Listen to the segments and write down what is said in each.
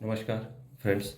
Namaskar, friends.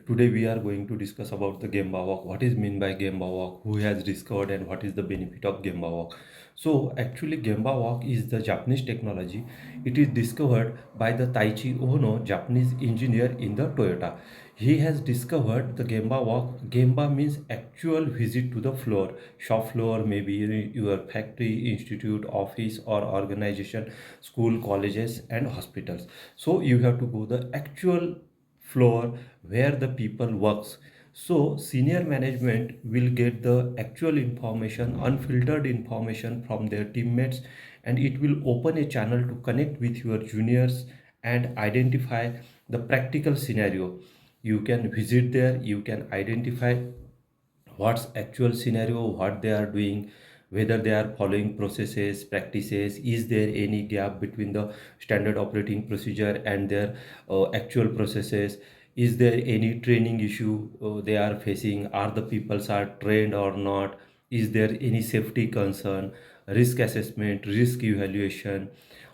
Today we are going to discuss about the Gemba Walk. What is mean by Gemba Walk? Who has discovered and what is the benefit of Gemba Walk? So actually, Gemba Walk is the Japanese technology. It is discovered by the Taichi Ono, Japanese engineer in the Toyota. He has discovered the Gemba Walk. Gemba means actual visit to the floor, shop floor, maybe your factory, institute, office, or organization, school, colleges, and hospitals. So you have to go the actual floor where the people works. So senior management will get the actual information, unfiltered information from their teammates, and it will open a channel to connect with your juniors and identify the practical scenario. You can visit there, you can identify what's actual scenario, what they are doing, whether they are following processes, practices, is there any gap between the standard operating procedure and their actual processes, is there any training issue they are facing, are the peoples are trained or not, is there any safety concern, risk assessment, risk evaluation.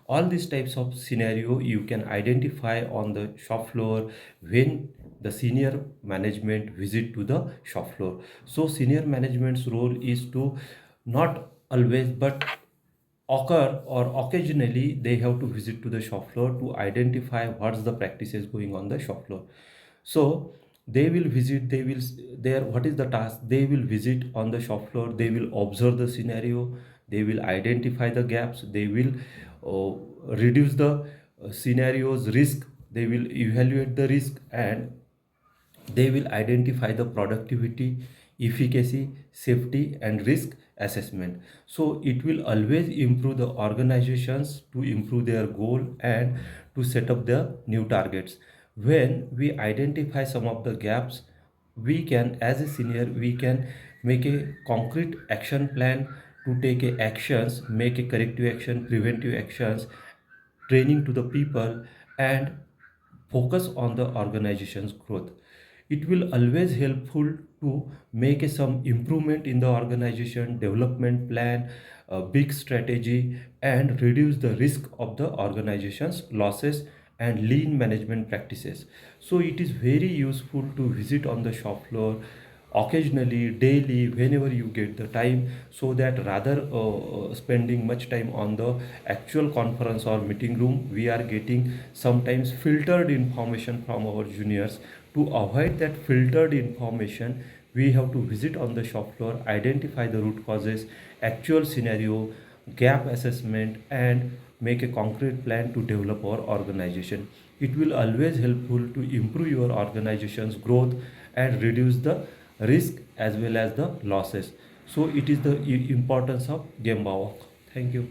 All these types of scenario you can identify on the shop floor when the senior management visit to the shop floor. So senior management's role is to not always but occur or occasionally they have to visit to the shop floor to identify what's the practices going on the shop floor. So they will visit, they will there what is the task, they will visit on the shop floor, they will observe the scenario, they will identify the gaps, they will reduce the scenarios risk, they will evaluate the risk, and they will identify the productivity, efficacy, safety, and risk assessment. So it will always improve the organizations to improve their goal and to set up the new targets. When we identify some of the gaps, we can, as a senior, we can make a concrete action plan to take a actions, make a corrective action, preventive actions, training to the people, and focus on the organization's growth. It will always helpful to make some improvement in the organization development plan, a big strategy, and reduce the risk of the organization's losses and lean management practices. So it is very useful to visit on the shop floor occasionally, daily, whenever you get the time, so that rather spending much time on the actual conference or meeting room, we are getting sometimes filtered information from our juniors. To avoid that filtered information, we have to visit on the shop floor, identify the root causes, actual scenario, gap assessment, and make a concrete plan to develop our organization. It will always helpful to improve your organization's growth and reduce the risk as well as the losses. So it is the importance of Gemba Walk. Thank you.